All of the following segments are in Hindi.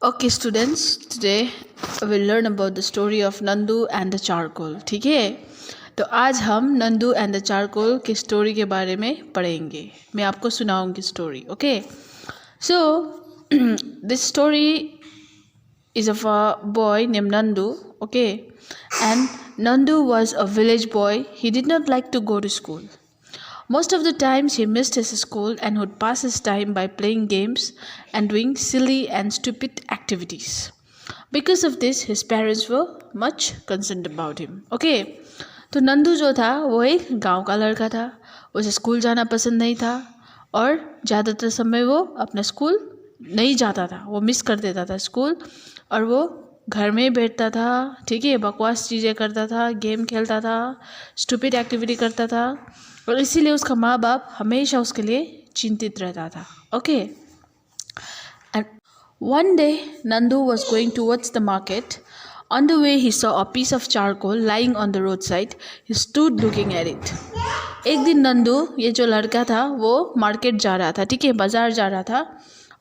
Okay students, today we'll learn about the story of Nandu and the charcoal. ठीक है, तो आज हम नंदू एंड द चारकोल की स्टोरी के बारे में पढ़ेंगे. मैं आपको सुनाऊंगी story. Okay, so this story is of a boy named Nandu. Okay, and Nandu was a village boy. He did not like to go to school. Most of the times he missed his school and would pass his time by playing games and doing silly and stupid activities. Because of this, his parents were much concerned about him. Okay, तो नंदू जो था वो एक गांव का लड़का था. उसे स्कूल जाना पसंद नहीं था और ज़्यादातर समय वो अपना स्कूल नहीं जाता था. वो मिस कर देता था स्कूल और वो घर में बैठता था. ठीक है, बकवास चीज़ें करता था, गेम खेलता था, स्टूपिड एक्टिविटी करता था और इसीलिए उसका माँ बाप हमेशा उसके लिए चिंतित रहता था. Okay, and one day Nandu was going towards the market. On the way he saw a piece of charcoal lying on the road side. He stood looking at it. एक दिन नंदू, ये जो लड़का था, वो मार्केट जा रहा था. ठीक है, बाजार जा रहा था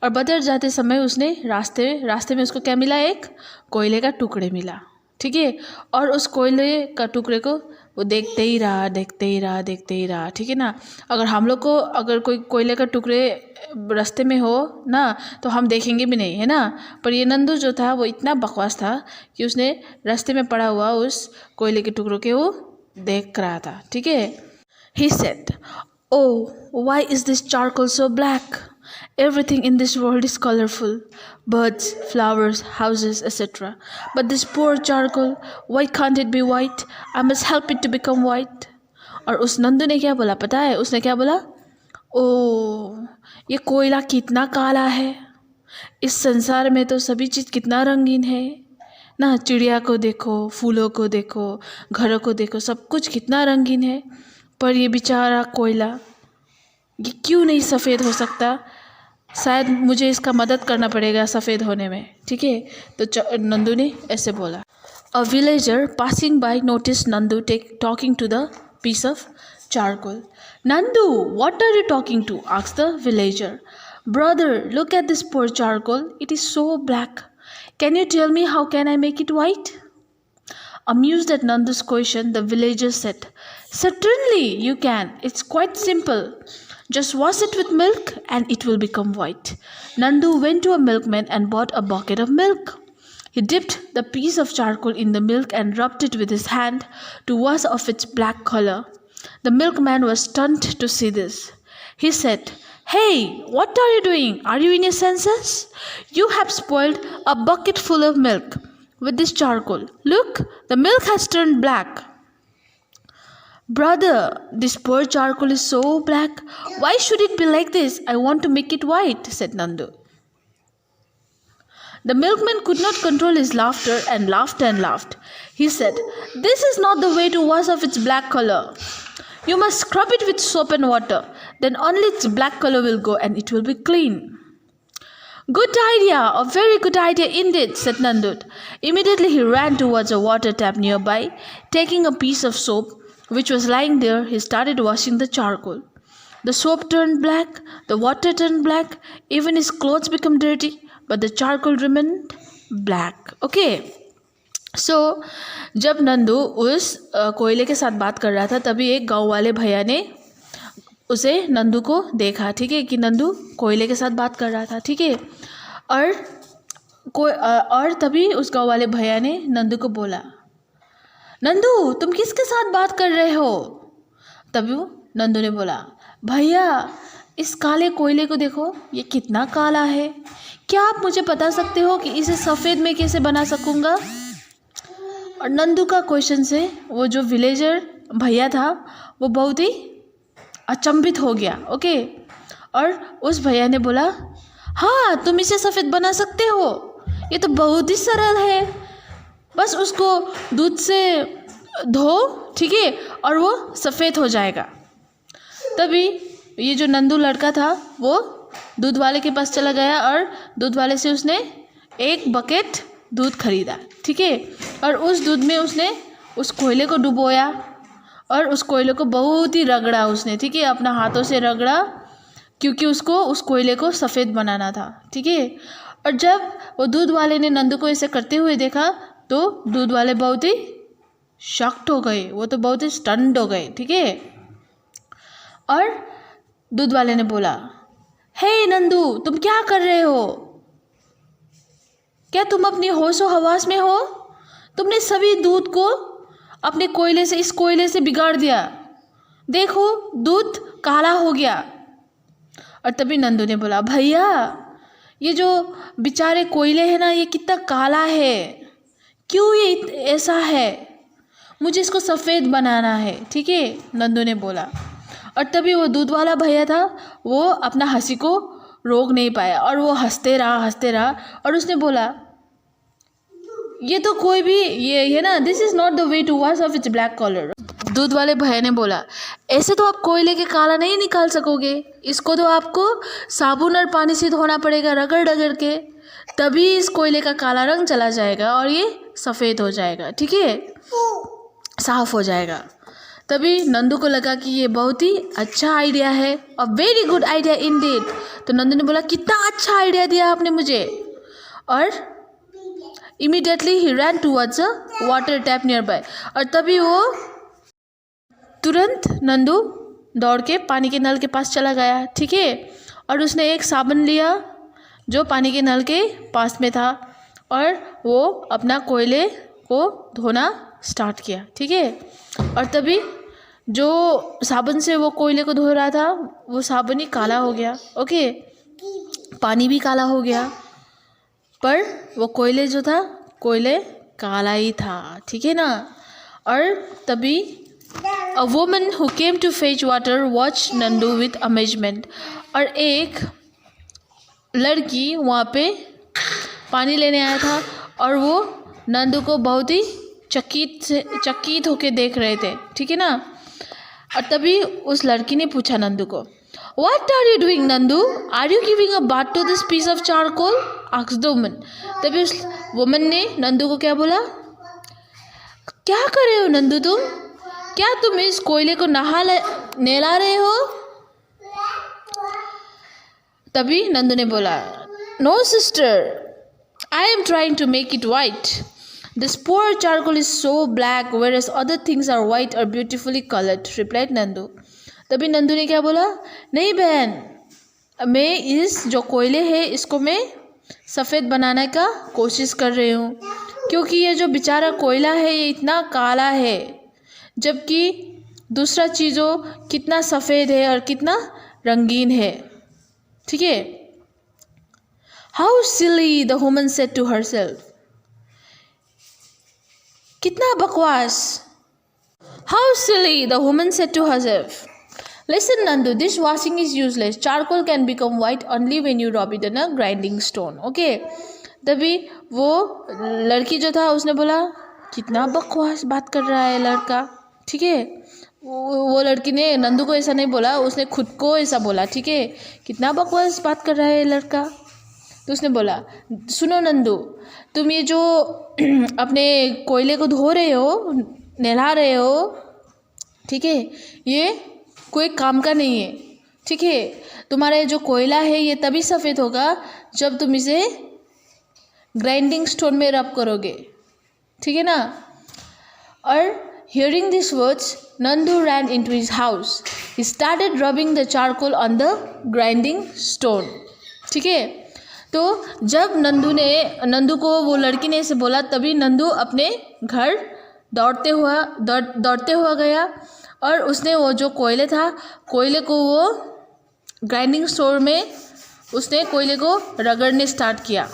और बाजार जाते समय उसने रास्ते में उसको क्या मिला? एक कोयले का टुकड़े मिला. ठीक है, और उस कोयले का टुकड़े को वो देखते ही रहा. ठीक है ना, अगर हम लोग को अगर कोई कोयले का टुकड़े रास्ते में हो ना तो हम देखेंगे भी नहीं, है ना. पर ये नंदू जो था वो इतना बकवास था कि उसने रास्ते में पड़ा हुआ उस कोयले के टुकड़ों के वो देख रहा था. ठीक है, he said, "Oh, why is this charcoal so black? Everything in this world is colorful. Birds, flowers, houses, etc. But this poor charcoal, why can't it be white? I must help it to become white." और उस नंदू ने क्या बोला पता है? उसने क्या बोला? ओह, ये कोयला कितना काला है. इस संसार में तो सभी चीज़ कितना रंगीन है ना. चिड़िया को देखो, फूलों को देखो, घरों को देखो, सब कुछ कितना रंगीन है. पर ये बेचारा कोयला, ये क्यों नहीं सफ़ेद हो सकता? शायद मुझे इसका मदद करना पड़ेगा सफ़ेद होने में. ठीक है, तो नंदू ने ऐसे बोला. A villager passing by notice Nandu talking to the piece of charcoal. "Nandu, what are you talking to?" asked the villager. "Brother, look at this poor charcoal. It is so black. Can you tell me how can I make it white?" Amused at Nandu's question, the villager said, "Certainly you can. It's quite simple. Just wash it with milk and it will become white." Nandu went to a milkman and bought a bucket of milk. He dipped the piece of charcoal in the milk and rubbed it with his hand to wash off its black color. The milkman was stunned to see this. He said, "Hey, what are you doing? Are you in your senses? You have spoiled a bucket full of milk with this charcoal. Look, the milk has turned black." "Brother, this poor charcoal is so black. Why should it be like this? I want to make it white," said Nandu. The milkman could not control his laughter and laughed. He said, "This is not the way to wash off its black color. You must scrub it with soap and water. Then only its black color will go and it will be clean." "Good idea, a very good idea indeed," said Nandu. Immediately he ran towards a water tap nearby. Taking a piece of soap which was lying there, he started washing the charcoal. The soap turned black, the water turned black, even his clothes became dirty, but the charcoal remained black. Okay, so जब नंदू उस कोयले के साथ बात कर रहा था तभी एक गांव वाले भैया ने उसे नंदू को देखा. ठीक है, कि नंदू कोयले के साथ बात कर रहा था. ठीक है, और तभी उस गांव वाले भैया ने नंदू को बोला, "नंदू, तुम किसके साथ बात कर रहे हो?" तभी नंदू ने बोला, "भैया, इस काले कोयले को देखो, ये कितना काला है. क्या आप मुझे बता सकते हो कि इसे सफ़ेद में कैसे बना सकूँगा?" और नंदू का क्वेश्चन से वो जो विलेजर भैया था वो बहुत ही अचंभित हो गया. ओके, और उस भैया ने बोला, "हाँ, तुम इसे सफ़ेद बना सकते हो. ये तो बहुत ही सरल है. बस उसको दूध से धो, ठीक है, और वो सफ़ेद हो जाएगा." तभी ये जो नंदू लड़का था वो दूध वाले के पास चला गया और दूध वाले से उसने एक बकेट दूध खरीदा. ठीक है, और उस दूध में उसने उस कोयले को डुबोया और उस कोयले को बहुत ही रगड़ा उसने. ठीक है, अपना हाथों से रगड़ा क्योंकि उसको उस कोयले को सफ़ेद बनाना था. ठीक है, और जब वो दूध वाले ने नंदू को ऐसे करते हुए देखा तो दूध वाले बहुत ही शॉक्ड हो गए, वो तो बहुत ही स्टन्ड हो गए, ठीक है। और दूध वाले ने बोला, हे नंदू, तुम क्या कर रहे हो? क्या तुम अपनी होशो हवास में हो? तुमने सभी दूध को अपने कोयले से, इस कोयले से बिगाड़ दिया। देखो दूध काला हो गया। और तभी नंदू ने बोला, भैया ये जो बेचारे कोयले हैं ना, ये कितना काला है, क्यों ये ऐसा है? मुझे इसको सफ़ेद बनाना है, ठीक है, नंदू ने बोला। और तभी वो दूध वाला भैया था, वो अपना हंसी को रोक नहीं पाया और वो हंसते रहा और उसने बोला, ये तो कोई भी ये ना, this is not the way to wash off its black colour. दूध वाले भैया ने बोला, ऐसे तो आप कोयले के काला नहीं निकाल सकोगे, इसको तो आपको साबुन और पानी से धोना पड़ेगा, रगड़ के, तभी इस कोयले का काला रंग चला जाएगा और ये सफ़ेद हो जाएगा, ठीक है, साफ हो जाएगा। तभी नंदू को लगा कि ये बहुत ही अच्छा आइडिया है, a very good idea Indeed. तो नंदू ने बोला, कितना अच्छा आइडिया दिया आपने मुझे। और immediately he rain towards a water tap near by. और तभी वो तुरंत नंदू दौड़ के पानी के नल के पास चला गया, ठीक है। और उसने एक साबुन लिया जो पानी के नल के पास में था और वो अपना कोयले को धोना स्टार्ट किया, ठीक है। और तभी जो साबुन से वो कोयले को धो रहा था, वो साबुन ही काला हो गया, ओके, पानी भी काला हो गया, पर वो कोयले जो था, कोयले काला ही था, ठीक है ना। और तभी a woman who came to fetch water watch Nandu with amazement. और एक लड़की वहाँ पे पानी लेने आया था और वो नंदू को बहुत ही चकित होके देख रहे थे, ठीक है ना। और तभी उस लड़की ने पूछा नंदू को, What are you doing, Nandu? Are you giving a bath to this piece of charcoal? asked the woman. तभी उस वुमन ने नंदू को क्या बोला, क्या कर रहे हो नंदू तुम? क्या तुम इस कोयले को नहला रहे हो? तभी नंदू ने बोला, No sister, I am trying to make it white. This poor charcoal is so black, whereas other things are white or beautifully colored, replied Nandu. तभी नंदू ने क्या बोला, नहीं बहन, मैं इस जो कोयले है इसको मैं सफ़ेद बनाने का कोशिश कर रही हूँ, क्योंकि ये जो बेचारा कोयला है ये इतना काला है, जबकि दूसरा चीज़ों कितना सफ़ेद है और कितना रंगीन है, ठीक है। How silly, the woman said to herself. कितना बकवास। How silly, the woman said to herself. Listen, Nandu, this washing is useless. Charcoal can become white only when you rub it on a grinding stone. Okay? तभी वो लड़की जो था उसने बोला, कितना बकवास बात कर रहा है लड़का, ठीक है। वो लड़की ने नंदू को ऐसा नहीं बोला, उसने खुद को ऐसा बोला, ठीक है, कितना बकवास बात कर रहा है लड़का। तो उसने बोला, सुनो नंदू, तुम ये जो अपने कोयले को धो रहे हो, नहला रहे हो, ठीक है, ये कोई काम का नहीं है, ठीक है। तुम्हारा ये जो कोयला है ये तभी सफ़ेद होगा जब तुम इसे ग्राइंडिंग स्टोन में रब करोगे, ठीक है ना। और hearing this words Nandu ran into his house. He started rubbing the charcoal on the grinding stone, ठीक है। तो जब नंदू को वो लड़की ने ऐसे बोला, तभी नंदू अपने घर दौड़ते हुआ गया और उसने वो जो कोयले को वो ग्राइंडिंग स्टोन में उसने कोयले को रगड़ने स्टार्ट किया,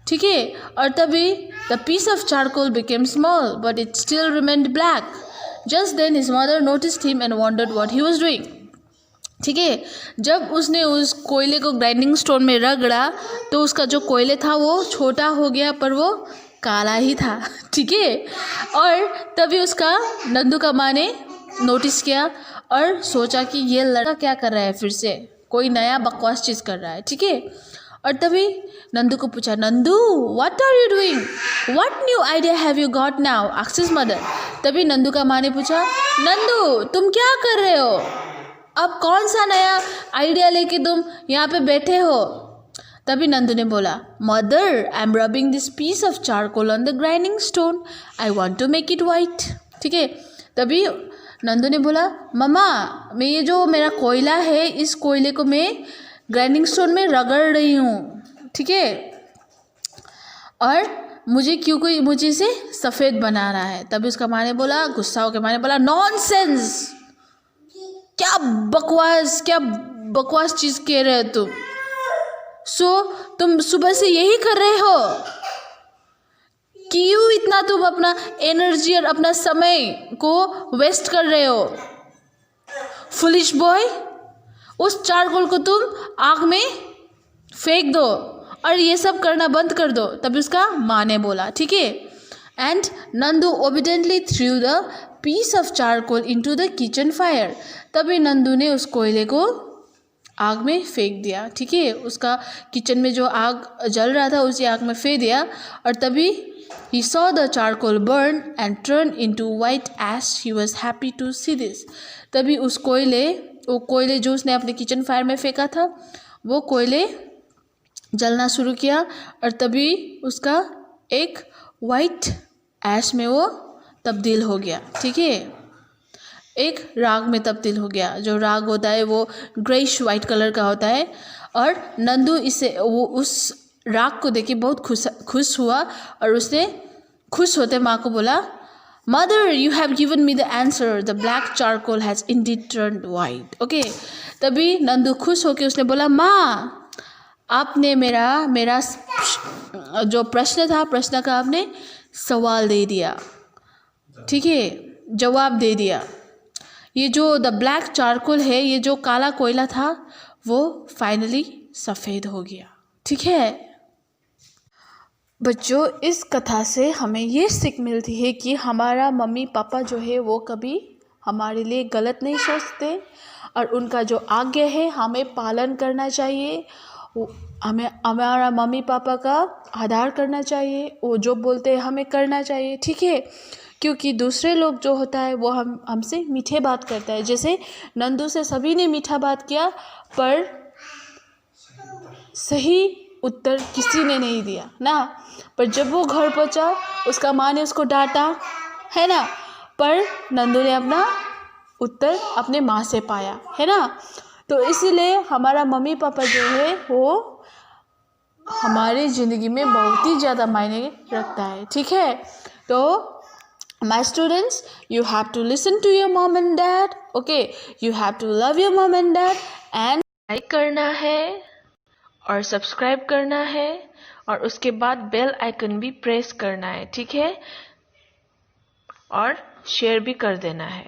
ठीक है। और तभी the piece of charcoal became small but it still remained black. Just then his mother noticed him and wondered what he was doing, ठीक है। जब उसने उस कोयले को ग्राइंडिंग स्टोन में रगड़ा तो उसका जो कोयले था वो छोटा हो गया, पर वो काला ही था, ठीक है। और तभी उसका नंदू का माँ ने नोटिस किया और सोचा कि ये लड़का क्या कर रहा है, फिर से कोई नया बकवास चीज़ कर रहा है, ठीक है। और तभी नंदू को पूछा, Nandu what are you doing, what new idea have you got now, asked his mother. तभी नंदू का माँ ने पूछा, नंदू तुम क्या कर रहे हो, अब कौन सा नया आइडिया लेके तुम यहाँ पे बैठे हो। तभी नंदू ने बोला, mother I am rubbing this piece of charcoal on the grinding stone, I want to make it white. ठीक है, तभी नंदू ने बोला, मम्मा मैं ये जो मेरा कोयला है, इस कोयले को मैं ग्राइंडिंग स्टोन में रगड़ रही हूँ। ठीक है, और मुझे इसे सफ़ेद बनाना है। तभी उसका माँ ने बोला, गुस्सा होकर माँ ने बोला, नॉनसेंस, क्या बकवास चीज़ कह रहे हो तुम। तुम सुबह से यही कर रहे हो, क्यों इतना तुम अपना एनर्जी और अपना समय को वेस्ट कर रहे हो। फुलिश बॉय, उस चारकोल को तुम आग में फेंक दो और ये सब करना बंद कर दो। तभी उसका माँ ने बोला, ठीक है। And Nandu obediently threw the piece of charcoal into the kitchen fire. तभी नंदू ने उस कोयले को आग में फेंक दिया। ठीक है, उसका किचन में जो आग जल रहा था उसी आग में फेंक दिया, और तभी he saw the charcoal burn and turn into white ash. He was happy to see this. तभी वो कोयले जो उसने अपने किचन फायर में फेंका था, वो कोयले जलना शुरू किया, और तभी उसका एक वाइट ऐश में वो तब्दील हो गया। ठीक है, एक राग में तब्दील हो गया। जो राग होता है वो ग्रेइश वाइट कलर का होता है, और नंदू उस राग को देख के बहुत खुश हुआ, और उसने खुश होते माँ को बोला, mother you have given me the answer, the black charcoal has Indeed turned white. Okay, तभी नंदू खुश होकर उसने बोला, माँ आपने मेरा जो प्रश्न था, प्रश्न का आपने सवाल दे दिया। ठीक है, जवाब दे दिया। ये जो द ब्लैक चारकोल है, ये जो काला कोयला था, वो फाइनली सफ़ेद हो गया। ठीक है बच्चों, इस कथा से हमें ये सीख मिलती है कि हमारा मम्मी पापा जो है वो कभी हमारे लिए गलत नहीं सोचते, और उनका जो आज्ञा है हमें पालन करना चाहिए। हमें हमारा मम्मी पापा का आदर करना चाहिए, वो जो बोलते हैं हमें करना चाहिए। ठीक है, क्योंकि दूसरे लोग जो होता है वो हमसे मीठे बात करता है। जैसे नंदू से सभी ने मीठा बात किया, पर सही उत्तर किसी ने नहीं दिया ना। पर जब वो घर पहुंचा, उसका माँ ने उसको डांटा, है ना, पर नंदू ने अपना उत्तर अपने माँ से पाया, है ना। तो इसीलिए हमारा मम्मी पापा जो है वो हमारी ज़िंदगी में बहुत ही ज़्यादा मायने रखता है। ठीक है, तो my students, you have to listen to your mom and dad. Okay, you have to love your mom and dad, and like करना है और सब्सक्राइब करना है, और उसके बाद बेल आइकन भी प्रेस करना है। ठीक है, और शेयर भी कर देना है।